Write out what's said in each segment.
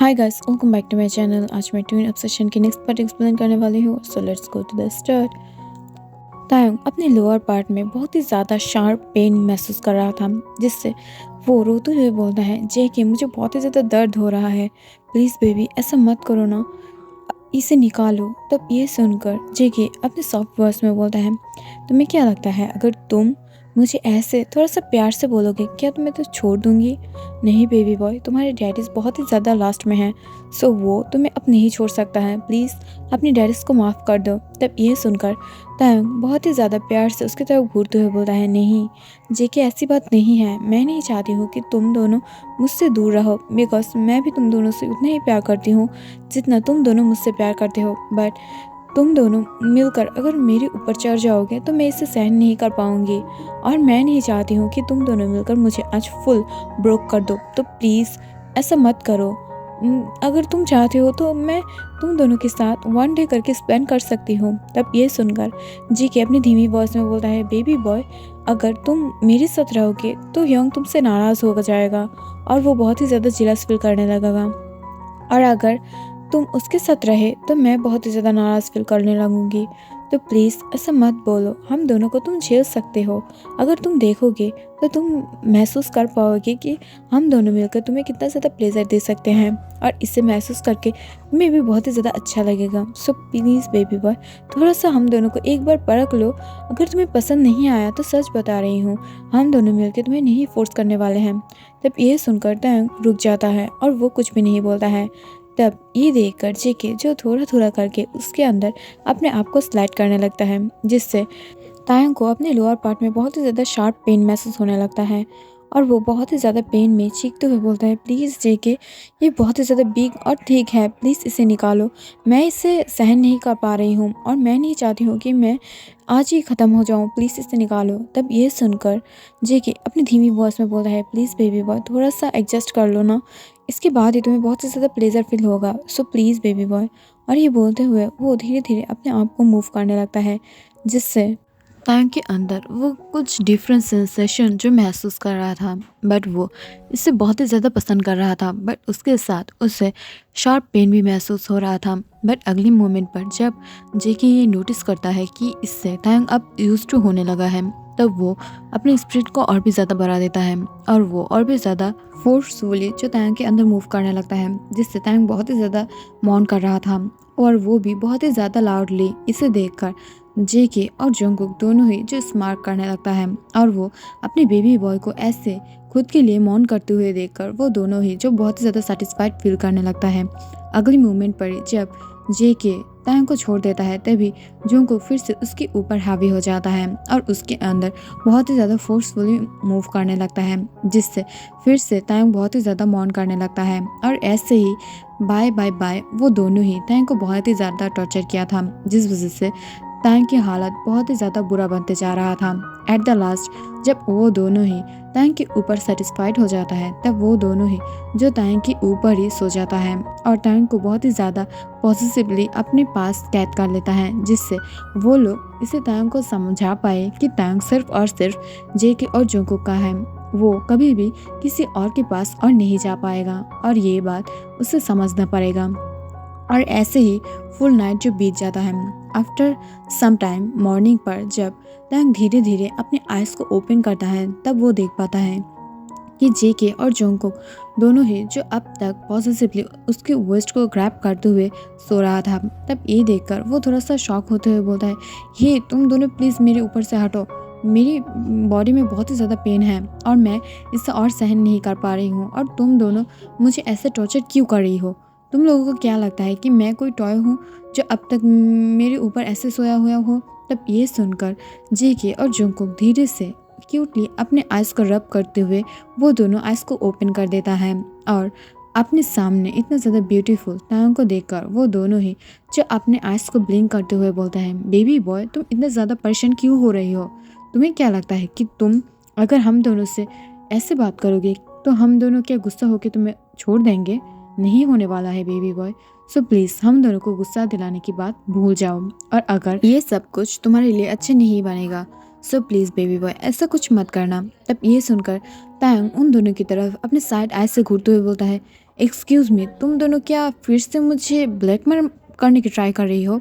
Hi guys, welcome back to my channel. आज मैं twin obsession की नेक्स्ट पार्ट एक्सप्लेन करने वाली हूँ। So let's go to the start. Taeyang अपने लोअर पार्ट में बहुत ही ज़्यादा शार्प पेन महसूस कर रहा था, जिससे वो रोते हुए बोलता है, जेके मुझे बहुत ही ज़्यादा दर्द हो रहा है, प्लीज़ बेबी ऐसा मत करो ना, इसे निकालो। तब ये सुनकर जेके अपने सॉफ्ट वॉइस में बोलता है, तुम्हें क्या लगता है अगर तुम मुझे ऐसे थोड़ा सा प्यार से बोलोगे, क्या तुम्हें तो छोड़ दूंगी? नहीं बेबी बॉय, तुम्हारे डैडीज बहुत ही ज़्यादा लास्ट में हैं, सो वो तुम्हें अब नहीं छोड़ सकता है, प्लीज़ अपने डैडीज को माफ़ कर दो। तब ये सुनकर तायंग बहुत ही ज़्यादा प्यार से उसकी तरफ घूरते हुए बोलता है, नहीं जेके ऐसी बात नहीं है, मैं नहीं चाहती हूँ कि तुम दोनों मुझसे दूर रहो, बिकॉज मैं भी तुम दोनों से उतना ही प्यार करती हूँ जितना तुम दोनों मुझसे प्यार करते हो। बट तुम दोनों मिलकर अगर मेरे ऊपर चढ़ जाओगे तो मैं इसे सहन नहीं कर पाऊंगी, और मैं नहीं चाहती हूँ कि तुम दोनों मिलकर मुझे आज फुल ब्रोक कर दो। तो प्लीज़ ऐसा मत करो। अगर तुम चाहते हो तो मैं तुम दोनों के साथ वन डे करके स्पेंड कर सकती हूँ। तब ये सुनकर जी के अपनी धीमी वॉइस में बोलता है, बेबी बॉय अगर तुम मेरे साथ रहोगे तो यंग तुमसे नाराज़ हो जाएगा और वो बहुत ही ज़्यादा जेलस फील करने लगेगा, और अगर तुम उसके साथ रहे तो मैं बहुत ही ज़्यादा नाराज़ फील करने लगूंगी। तो प्लीज़ ऐसा मत बोलो, हम दोनों को तुम झेल सकते हो। अगर तुम देखोगे तो तुम महसूस कर पाओगे कि हम दोनों मिलकर तुम्हें कितना ज़्यादा प्लेजर दे सकते हैं, और इसे महसूस करके तुम्हें भी बहुत ही ज़्यादा अच्छा लगेगा। सो प्लीज़ बेबी बॉय थोड़ा सा हम दोनों को एक बार परख लो। अगर तुम्हें पसंद नहीं आया तो सच बता रही हूँ, हम दोनों मिलकर तुम्हें नहीं फोर्स करने वाले हैं। तब ये सुनकर टैंग रुक जाता है और वो कुछ भी नहीं बोलता है। तब ये देखकर जेके जो थोड़ा थोड़ा करके उसके अंदर अपने आप को स्लाइड करने लगता है, जिससे तायंग को अपने लोअर पार्ट में बहुत ही ज़्यादा शार्प पेन महसूस होने लगता है, और वो बहुत ही ज़्यादा पेन में चीखते हुए बोलता है, प्लीज़ जेके ये बहुत ही ज़्यादा बिग और ठीक है, प्लीज़ इसे निकालो, मैं इसे सहन नहीं कर पा रही हूँ और मैं नहीं चाहती हूँ कि मैं आज ही ख़त्म हो जाऊँ, प्लीज़ इसे निकालो। तब ये सुनकर जेके अपनी धीमी वॉइस में बोलता है, प्लीज़ बेबी बॉय थोड़ा सा एडजस्ट कर लो ना, इसके बाद ही तुम्हें बहुत ही ज़्यादा प्लेजर फील होगा, सो प्लीज़ बेबी बॉय। और ये बोलते हुए वो धीरे धीरे अपने आप को मूव करने लगता है, जिससे तायंग के अंदर वो कुछ डिफरेंट सेंसेशन जो महसूस कर रहा था, बट वो इसे बहुत ही ज़्यादा पसंद कर रहा था, बट उसके साथ उसे शार्प पेन भी महसूस हो रहा था। बट अगले मोमेंट पर जब जेके ये नोटिस करता है कि इससे तायंग अब यूज टू होने लगा है, तब वो अपने स्प्रिट को और भी ज़्यादा बढ़ा देता है, और वो और भी ज़्यादा फोर्सफुली जो तायंग के अंदर मूव करने लगता है, जिससे तायंग बहुत ही ज़्यादा मौन कर रहा था, और वो भी बहुत ही ज़्यादा लाउडली। इसे देखकर जेके और जंगकुक दोनों ही जो स्मार्ट करने लगता है, और वो अपने बेबी बॉय को ऐसे खुद के लिए मौन करते हुए देखकर वो दोनों ही जो बहुत ही ज़्यादा सेटिस्फाइड फील करने लगता है। अगली मूवमेंट पर जब जेके तायंग को छोड़ देता है, तभी जंगकुक फिर से उसके ऊपर हावी हो जाता है और उसके अंदर बहुत ही ज़्यादा फोर्सफुली मूव करने लगता है, जिससे फिर से तायंग बहुत ही ज़्यादा मौन करने लगता है। और ऐसे ही बाय बाय बाय वो दोनों ही तायंग को बहुत ही ज़्यादा टॉर्चर किया था, जिस वजह से तायंग की हालत बहुत ही ज़्यादा बुरा बनते जा रहा था। एट द लास्ट जब वो दोनों ही तायंग के ऊपर सेटिस्फाइड हो जाता है, तब वो दोनों ही जो तायंग के ऊपर ही सो जाता है और तायंग को बहुत ही ज़्यादा पॉजिटिवली अपने पास कैद कर लेता है, जिससे वो लोग इसे तायंग को समझा पाए कि तायंग सिर्फ और सिर्फ जेके और जंगकुक का है, वो कभी भी किसी और के पास और नहीं जा पाएगा, और ये बात उसे समझना पड़ेगा। और ऐसे ही फुल नाइट जो बीत जाता है, आफ्टर सम टाइम मॉर्निंग पर जब तायंग धीरे धीरे अपने आइज़ को ओपन करता है, तब वो देख पाता है कि जेके और जंगकुक दोनों ही जो अब तक पॉजिटिवली उसके वेस्ट को ग्रैब करते हुए सो रहा था। तब ये देखकर वो थोड़ा सा शॉक होते हुए बोलता है, हे तुम दोनों प्लीज़ मेरे ऊपर से हटो, मेरी बॉडी में बहुत ही ज़्यादा पेन है और मैं इससे और सहन नहीं कर पा रही हूँ, और तुम दोनों मुझे ऐसे टॉर्चर क्यों कर रही हो? तुम लोगों को क्या लगता है कि मैं कोई टॉय हूँ जो अब तक मेरे ऊपर ऐसे सोया हुआ हो? तब ये सुनकर जेके और जंगकुक धीरे से क्यूटली अपने आइज़ को रब करते हुए वो दोनों आइज़ को ओपन कर देता है, और अपने सामने इतना ज़्यादा ब्यूटीफुल तायंग को देखकर वो दोनों ही जो अपने आइज़ को ब्लिंक करते हुए बोलता है, बेबी बॉय तुम इतना ज़्यादा परेशान क्यों हो रही हो? तुम्हें क्या लगता है कि तुम अगर हम दोनों से ऐसे बात करोगे तो हम दोनों क्या गुस्सा होकर तुम्हें छोड़ देंगे? नहीं होने वाला है बेबी बॉय, सो प्लीज़ हम दोनों को गुस्सा दिलाने की बात भूल जाओ, और अगर ये सब कुछ तुम्हारे लिए अच्छा नहीं बनेगा सो प्लीज़ बेबी बॉय ऐसा कुछ मत करना। तब ये सुनकर तायंग उन दोनों की तरफ अपने साइड आइज से घूरते हुए बोलता है, एक्सक्यूज़ मी, तुम दोनों क्या फिर से मुझे ब्लैकमेल करने की ट्राई कर रही हो?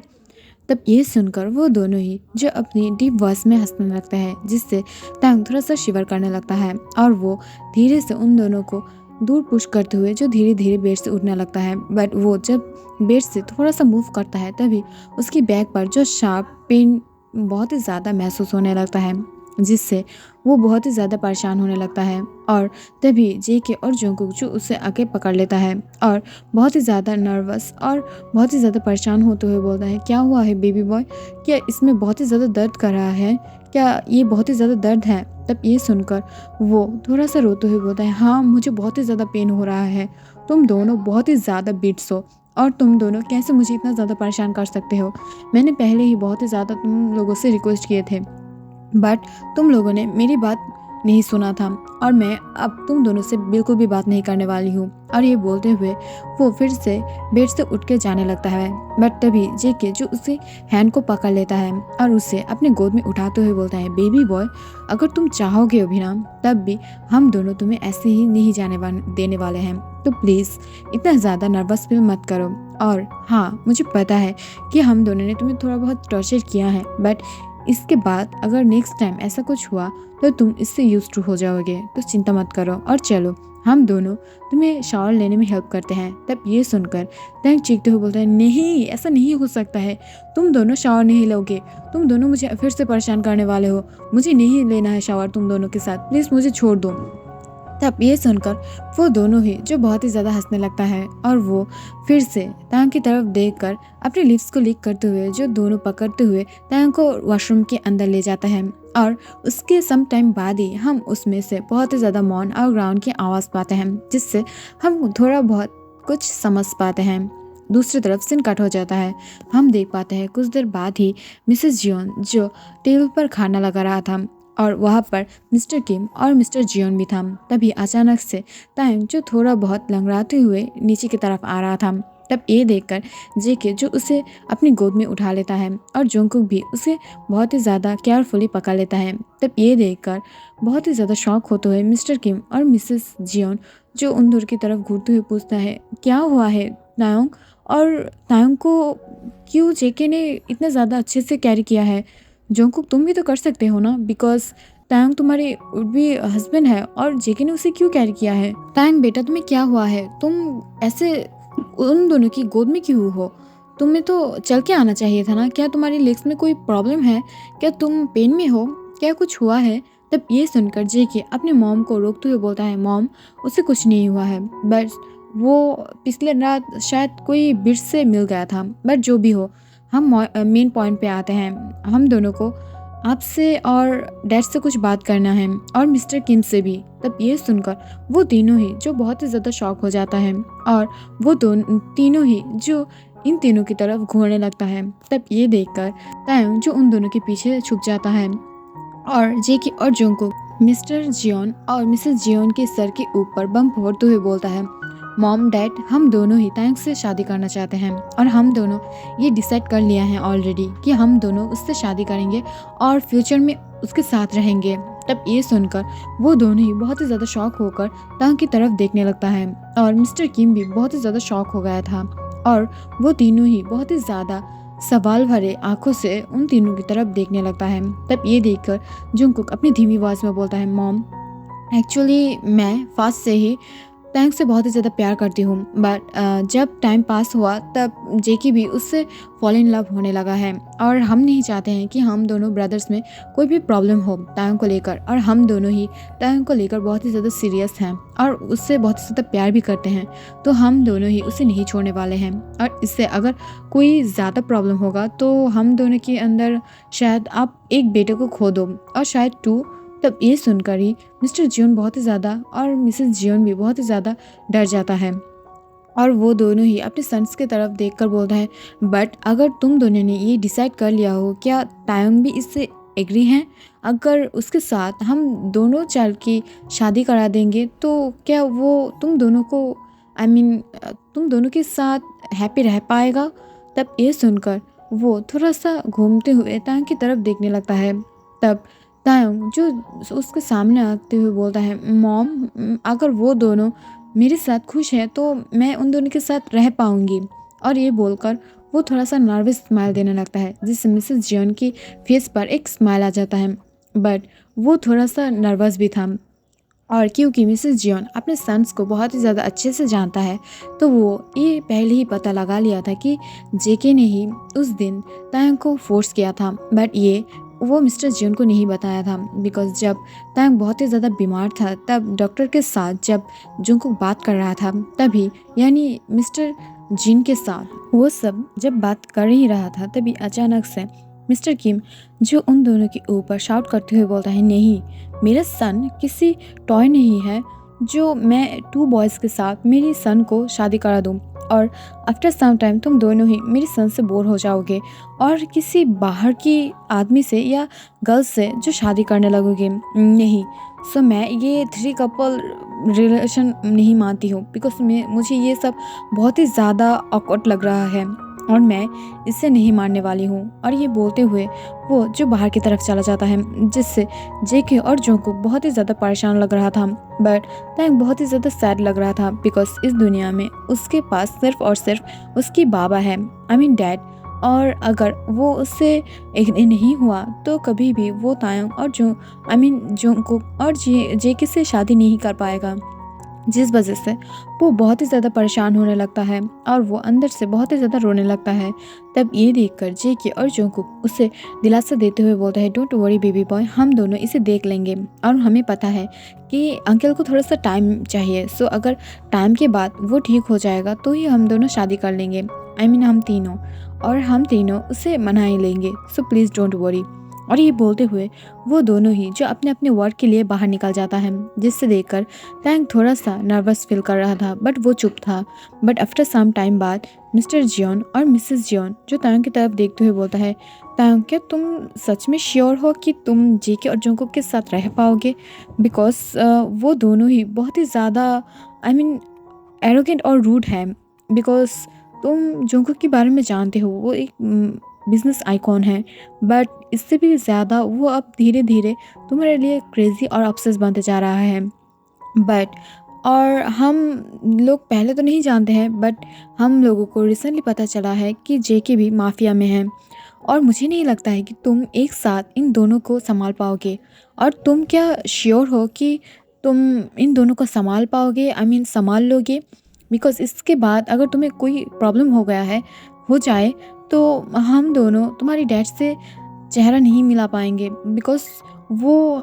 तब ये सुनकर वो दोनों ही जो अपनी डीप वॉइस में हंसने लगता है, जिससे तांग थोड़ा सा शिवर करने लगता है और वो धीरे से उन दोनों को दूर पुश करते हुए जो धीरे धीरे बेड से उठने लगता है। बट वो जब बेड से थोड़ा सा मूव करता है तभी उसकी बैक पर जो शार्प पेन बहुत ही ज़्यादा महसूस होने लगता है, जिससे वो बहुत ही ज़्यादा परेशान होने लगता है। और तभी जेके और जोंगकुक जो उसे आके पकड़ लेता है और बहुत ही ज़्यादा नर्वस और बहुत ही ज़्यादा परेशान होते हुए बोलता है, क्या हुआ है बेबी बॉय? क्या इसमें बहुत ही ज़्यादा दर्द कर रहा है? क्या ये बहुत ही ज़्यादा दर्द है? तब ये सुनकर वो थोड़ा सा रोते हुए बोलता है, हाँ मुझे बहुत ही ज़्यादा पेन हो रहा है। तुम दोनों बहुत ही ज़्यादा बिट्स हो और तुम दोनों कैसे मुझे इतना ज़्यादा परेशान कर सकते हो? मैंने पहले ही बहुत ही ज़्यादा तुम लोगों से रिक्वेस्ट किए थे, बट तुम लोगों ने मेरी बात नहीं सुना था और मैं अब तुम दोनों से बिल्कुल भी बात नहीं करने वाली हूँ। और ये बोलते हुए वो फिर से बेड से उठ के जाने लगता है। बट तभी जेके जो उसे हैंड को पकड़ लेता है और उसे अपने गोद में उठाते हुए बोलता है, बेबी बॉय, अगर तुम चाहोगे अभिनव तब भी हम दोनों तुम्हें ऐसे ही नहीं देने वाले हैं। तो प्लीज़ इतना ज़्यादा नर्वस फील मत करो। और हाँ, मुझे पता है कि हम दोनों ने तुम्हें थोड़ा बहुत टॉर्चर किया है, बट इसके बाद अगर नेक्स्ट टाइम ऐसा कुछ हुआ तो तुम इससे यूज टू हो जाओगे। तो चिंता मत करो और चलो हम दोनों तुम्हें शावर लेने में हेल्प करते हैं। तब ये सुनकर टैंक चीखते हुए बोलता है, नहीं ऐसा नहीं हो सकता है, तुम दोनों शावर नहीं लोगे, तुम दोनों मुझे फिर से परेशान करने वाले हो, मुझे नहीं लेना है शावर तुम दोनों के साथ, प्लीज़ मुझे छोड़ दो। तब ये सुनकर वो दोनों ही जो बहुत ही ज़्यादा हंसने लगता है और वो फिर से तांग की तरफ देखकर अपने लिप्स को लिक करते हुए जो दोनों पकड़ते हुए तांग को वॉशरूम के अंदर ले जाता है। और उसके सम टाइम बाद ही हम उसमें से बहुत ही ज़्यादा मौन और ग्राउंड की आवाज़ पाते हैं, जिससे हम थोड़ा बहुत कुछ समझ पाते हैं। दूसरी तरफ सीन कट हो जाता है। हम देख पाते हैं कुछ देर बाद ही मिसेस जियोन जो टेबल पर खाना लगा रहा था और वहाँ पर मिस्टर किम और मिस्टर जियोन भी था। तभी अचानक से तायंग जो थोड़ा बहुत लंगड़ाते हुए नीचे की तरफ आ रहा था। तब ये देखकर जेके जो उसे अपनी गोद में उठा लेता है और जोंगकुक भी उसे बहुत ही ज़्यादा केयरफुली पकड़ लेता है। तब ये देखकर बहुत ही ज़्यादा शॉक होते हुए मिस्टर किम और मिसेस जियोन जो उन दूर की तरफ घूरते हुए पूछता है, क्या हुआ है तायंग? और तायंग को क्यों जेके ने इतना ज़्यादा अच्छे से कैरी किया है? जोंगकुक तुम भी तो कर सकते हो ना, बिकॉज तायंग तुम्हारे भी हस्बैंड है और जेके ने उसे क्यों कैरी किया है? तायंग बेटा तुम्हें क्या हुआ है? तुम ऐसे उन दोनों की गोद में क्यों हो? तुम्हें तो चल के आना चाहिए था ना। क्या तुम्हारी लेग्स में कोई प्रॉब्लम है? क्या तुम पेन में हो? क्या कुछ हुआ है? तब ये सुनकर जेके अपने मॉम को रोकते हुए बोलता है, मॉम उसे कुछ नहीं हुआ है, बस वो पिछले रात शायद कोई बिट से मिल गया था। बट जो भी हो, हम मेन पॉइंट पे आते हैं। हम दोनों को आपसे और डैड से कुछ बात करना है और मिस्टर किम से भी। तब ये सुनकर वो तीनों ही जो बहुत ही ज़्यादा शॉक हो जाता है और वो तीनों ही जो इन तीनों की तरफ घूरने लगता है। तब ये देखकर तायंग जो उन दोनों के पीछे छुप जाता है और जेकी और जोंगकुक मिस्टर जियोन और मिसेस जियोन के सर के ऊपर बम फोड़ते हुए बोलता है, मॉम डैड हम दोनों ही तायंग से शादी करना चाहते हैं और हम दोनों ये डिसाइड कर लिया है ऑलरेडी कि हम दोनों उससे शादी करेंगे और फ्यूचर में उसके साथ रहेंगे। तब ये सुनकर वो दोनों ही बहुत ही ज़्यादा शॉक होकर तायंग की तरफ देखने लगता है और मिस्टर किम भी बहुत ही ज़्यादा शॉक हो गया था और वो तीनों ही बहुत ही ज़्यादा सवाल भरे आंखों से उन तीनों की तरफ देखने लगता है। तब ये देखकर जुंगकुक अपनी धीमी आवाज़ में बोलता है, मॉम एक्चुअली मैं फास्ट से ही तायंग से बहुत ही ज़्यादा प्यार करती हूँ, बट जब टाइम पास हुआ तब जेकी भी उससे फॉल इन लव होने लगा है और हम नहीं चाहते हैं कि हम दोनों ब्रदर्स में कोई भी प्रॉब्लम हो तायंग को लेकर। और हम दोनों ही तायंग को लेकर बहुत ही ज़्यादा सीरियस हैं और उससे बहुत ही ज़्यादा प्यार भी करते हैं, तो हम दोनों ही उसे नहीं छोड़ने वाले हैं। और इससे अगर कोई ज़्यादा प्रॉब्लम होगा तो हम दोनों के अंदर शायद आप एक बेटे को खो दो और शायद टू। तब ये सुनकर ही मिस्टर जियोन बहुत ही ज़्यादा और मिसेस जियोन भी बहुत ही ज़्यादा डर जाता है और वो दोनों ही अपने सन्स की तरफ देखकर बोलता है, बट अगर तुम दोनों ने ये डिसाइड कर लिया हो, क्या तायंग भी इससे एग्री हैं? अगर उसके साथ हम दोनों चाइल्ड की शादी करा देंगे तो क्या वो तुम दोनों को तुम दोनों के साथ हैप्पी रह पाएगा? तब ये सुनकर वो थोड़ा सा घूमते हुए तायंग की तरफ देखने लगता है। तब तायंग जो उसके सामने आते हुए बोलता है, मॉम अगर वो दोनों मेरे साथ खुश है तो मैं उन दोनों के साथ रह पाऊँगी। और ये बोलकर वो थोड़ा-सा नर्वस स्माइल देने लगता है, जिससे मिसेस जियोन की फेस पर एक स्माइल आ जाता है। बट वो थोड़ा-सा नर्वस भी था, और क्योंकि मिसेस जियोन अपने सन्स को बहुत ही ज़्यादा अच्छे से जानता है, तो वो ये पहले ही पता लगा लिया था कि जेके ने ही उस दिन तायंग को फोर्स किया था। बट ये वो मिस्टर जियोन को नहीं बताया था, बिकॉज़ जब तायंग बहुत ही ज़्यादा बीमार था, तब डॉक्टर के साथ जब जुंगकुक बात कर रहा था, तभी यानी मिस्टर जिन के साथ वो सब जब बात कर ही रहा था, तभी अचानक से मिस्टर किम जो उन दोनों के ऊपर शाउट करते हुए बोलता है, नहीं, मेरा सन किसी टॉय नहीं है जो मैं 2 बॉयज़ के साथ मेरी सन को शादी करा दूँ, और आफ्टर सम टाइम तुम दोनों ही मेरी सन से बोर हो जाओगे और किसी बाहर की आदमी से या गर्ल से जो शादी करने लगोगे। नहीं, सो मैं ये 3 कपल रिलेशन नहीं मानती हूँ, बिकॉज मुझे ये सब बहुत ही ज़्यादा ऑकवर्ड लग रहा है और मैं इसे नहीं मानने वाली हूँ। और ये बोलते हुए वो जो बाहर की तरफ चला जाता है, जिससे जेके और जोंगकुक बहुत ही ज़्यादा परेशान लग रहा था। बट तांग बहुत ही ज़्यादा सैड लग रहा था, बिकॉज इस दुनिया में उसके पास सिर्फ और सिर्फ उसकी बाबा है, आई मीन डैड। और अगर वो उससे एग्री नहीं हुआ तो कभी भी वो तायंग और जोंगकुक और जेके से शादी नहीं कर पाएगा, जिस वजह से वो बहुत ही ज़्यादा परेशान होने लगता है और वो अंदर से बहुत ही ज़्यादा रोने लगता है। तब ये देखकर जेके और जोंगकुक उसे दिलासा देते हुए बोलता है, डोंट वरी बेबी बॉय, हम दोनों इसे देख लेंगे और हमें पता है कि अंकल को थोड़ा सा टाइम चाहिए, सो अगर टाइम के बाद वो ठीक हो जाएगा तो ही हम दोनों शादी कर लेंगे, आई मीन हम तीनों, और हम तीनों उसे मना ही लेंगे, सो प्लीज़ डोंट वरी। और ये बोलते हुए वो दोनों ही जो अपने अपने वर्क के लिए बाहर निकल जाता है, जिससे देखकर टैंग थोड़ा सा नर्वस फील कर रहा था, बट वो चुप था। बट आफ्टर सम टाइम बाद मिस्टर जियोन और मिसेस जियोन जो टैंग की तरफ देखते हुए बोलता है, टैंग क्या तुम सच में श्योर हो कि तुम जेके और जोंगकुक के साथ रह पाओगे? बिकॉज वो दोनों ही बहुत ही ज़्यादा आई मीन एरोगेंट और रूड है, बिकॉज तुम जोंगकुक के बारे में जानते हो, वो एक बिजनेस आइकॉन है, बट इससे भी ज़्यादा वो अब धीरे धीरे तुम्हारे लिए क्रेज़ी और ऑब्सेस बनते जा रहा है। बट और हम लोग पहले तो नहीं जानते हैं, बट हम लोगों को रिसेंटली पता चला है कि जेके भी माफिया में है, और मुझे नहीं लगता है कि तुम एक साथ इन दोनों को संभाल पाओगे। और तुम क्या श्योर हो कि तुम इन दोनों को संभाल पाओगे, आई मीन संभाल लोगे? बिकॉज इसके बाद अगर तुम्हें कोई प्रॉब्लम हो जाए तो हम दोनों तुम्हारी डैड से चेहरा नहीं मिला पाएंगे, बिकॉज वो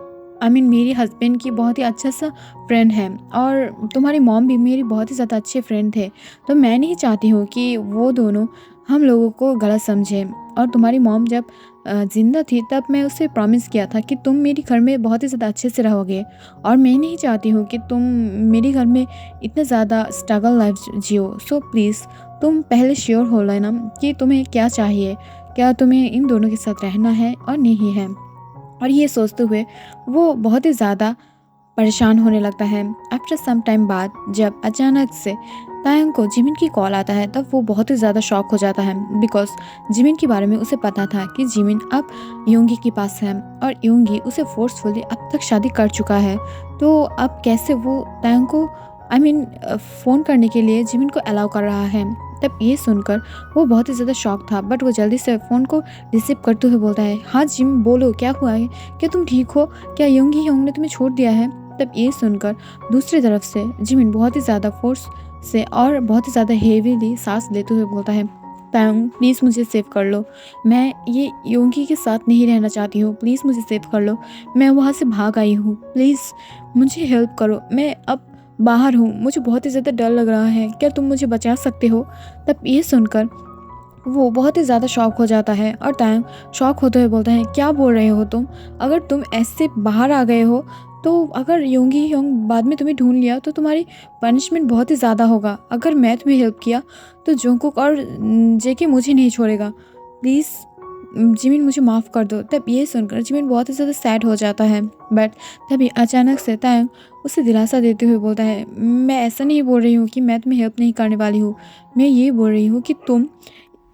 आई मीन मेरी हस्बैंड की बहुत ही अच्छा सा फ्रेंड है, और तुम्हारी मॉम भी मेरी बहुत ही ज़्यादा अच्छे फ्रेंड थे। तो मैं नहीं चाहती हूँ कि वो दोनों हम लोगों को गलत समझें। और तुम्हारी मॉम जब ज़िंदा थी तब मैं उसे प्रॉमिस किया था कि तुम मेरी घर में बहुत ही ज़्यादा अच्छे से रहोगे, और मैं नहीं चाहती हूँ कि तुम मेरी घर में इतना ज़्यादा struggle life Jio. So please तुम पहले श्योर हो लेना कि तुम्हें क्या चाहिए, क्या तुम्हें इन दोनों के साथ रहना है और नहीं है। और ये सोचते हुए वो बहुत ही ज़्यादा परेशान होने लगता है। आफ्टर सम टाइम बाद जब अचानक से तायंग को जिमिन की कॉल आता है, तब वो बहुत ही ज़्यादा शॉक हो जाता है, बिकॉज जिमिन के बारे में उसे पता था कि जिमिन अब योंगी के पास है और योंगी उसे फोर्सफुली अब तक शादी कर चुका है। तो अब कैसे वो तायंग को आई मीन फ़ोन करने के लिए जिमिन को अलाउ कर रहा है। तब ये सुनकर वो बहुत ही ज़्यादा शॉक था, बट वो जल्दी से फ़ोन को रिसीव करते हुए बोलता है, हाँ जिम बोलो, क्या हुआ है, क्या तुम ठीक हो, क्या योंगी ने तुम्हें छोड़ दिया है? तब ये सुनकर दूसरी तरफ से जिमिन बहुत ही ज़्यादा फोर्स से और बहुत ही ज़्यादा हेवीली सांस लेते हुए बोलता है, तायंग प्लीज़ मुझे सेव कर लो, मैं ये योंगी के साथ नहीं रहना चाहती हूँ, प्लीज़ मुझे सेव कर लो, मैं वहाँ से भाग आई हूँ, प्लीज़ मुझे हेल्प करो, मैं अब बाहर हूँ, मुझे बहुत ही ज़्यादा डर लग रहा है, क्या तुम मुझे बचा सकते हो? तब ये सुनकर वो बहुत ही ज़्यादा शॉक हो जाता है, और तायंग शॉक होते हुए बोलता है, क्या बोल रहे हो तुम? अगर तुम ऐसे बाहर आ गए हो तो अगर योंग बाद में तुम्हें ढूंढ लिया तो तुम्हारी पनिशमेंट बहुत ही ज़्यादा होगा। अगर मैं तुम्हें हेल्प किया तो जोंगकुक और जेके मुझे नहीं छोड़ेगा, प्लीज़ जिमिन मुझे माफ़ कर दो। तब ये सुनकर जिमिन बहुत ही ज़्यादा सैड हो जाता है, बट तभी अचानक से तायंग उसे दिलासा देते हुए बोलता है, मैं ऐसा नहीं बोल रही हूँ कि मैं तुम्हें हेल्प नहीं करने वाली हूँ, मैं ये बोल रही हूँ कि तुम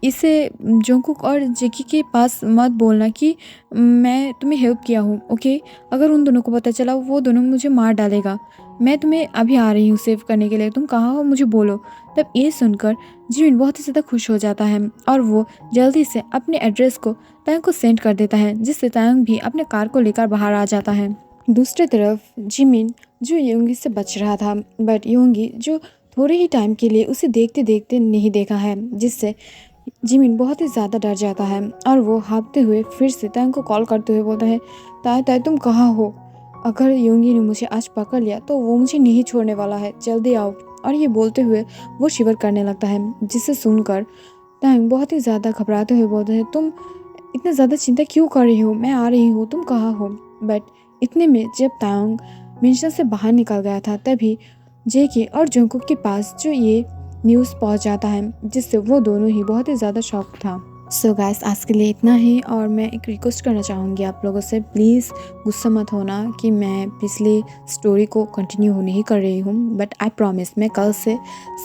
इसे जोंगकुक और जेकी के पास मत बोलना कि मैं तुम्हें हेल्प किया हूँ, ओके? अगर उन दोनों को पता चला वो दोनों मुझे मार डालेगा। मैं तुम्हें अभी आ रही हूँ सेव करने के लिए, तुम कहाँ हो, मुझे बोलो। तब ये सुनकर जिमिन बहुत ही ज़्यादा खुश हो जाता है और वो जल्दी से अपने एड्रेस को तायंग को सेंड कर देता है, जिससे तायंग भी अपने कार को लेकर बाहर आ जाता है। दूसरी तरफ जिमिन जो योंगी से बच रहा था, बट योंगी जो थोड़े ही टाइम के लिए उसे देखते देखते नहीं देखा है, जिससे जिमिन बहुत ही ज़्यादा डर जाता है और वो हाँफते हुए फिर से तायंग को कॉल करते हुए बोलता है, ताय ताय तुम कहाँ हो? अगर योंगी ने मुझे आज पकड़ लिया तो वो मुझे नहीं छोड़ने वाला है, जल्दी आओ। और ये बोलते हुए वो शिवर करने लगता है, जिसे सुनकर तायंग बहुत ही ज़्यादा घबराते हुए बोलता है, तुम इतना ज़्यादा चिंता क्यों कर रही हो, मैं आ रही हूँ, तुम कहाँ हो? बट इतने में जब तायंग मेंशन से बाहर निकल गया था, तभी जेके और जंगकुक के पास जो ये न्यूज़ पहुंच जाता है, जिससे वो दोनों ही बहुत ही ज़्यादा शॉक था। सो गाइस, आज के लिए इतना ही। और मैं एक रिक्वेस्ट करना चाहूँगी आप लोगों से, प्लीज़ गुस्सा मत होना कि मैं पिछली स्टोरी को कंटिन्यू नहीं कर रही हूँ, बट आई प्रॉमिस मैं कल से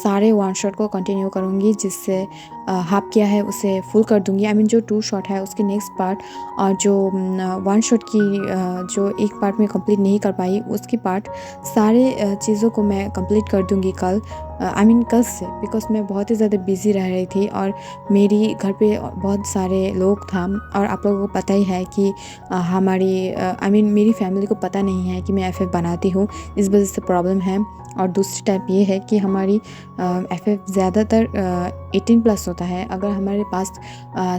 सारे वन शॉट को कंटिन्यू करूँगी, जिससे हाफ किया है उसे फुल कर दूँगी। आई मीन जो 2 शॉट है उसके नेक्स्ट पार्ट, और जो 1 शॉट की जो एक पार्ट में कंप्लीट नहीं कर पाई उसकी पार्ट, सारे चीज़ों को मैं कंप्लीट कर दूँगी कल। आई मीन कल से, बिकॉज मैं बहुत ही ज़्यादा बिज़ी रह रही थी और मेरी घर पे बहुत सारे लोग था, और आप लोगों को पता ही है कि हमारी आई मीन मेरी फैमिली को पता नहीं है कि मैं एफएफ बनाती हूँ, इस वजह से प्रॉब्लम है। और दूसरी टाइप ये है कि हमारी एफएफ ज़्यादातर 18+ होता है। अगर हमारे पास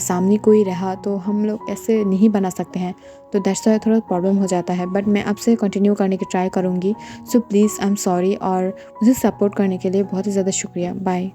सामने कोई रहा तो हम लोग ऐसे नहीं बना सकते हैं, तो दैट्स वाई थोड़ा प्रॉब्लम हो जाता है, बट मैं अब से कंटिन्यू करने की ट्राई करूँगी। So please I am sorry, और मुझे सपोर्ट करने के लिए बहुत ही ज़्यादा शुक्रिया। बाय।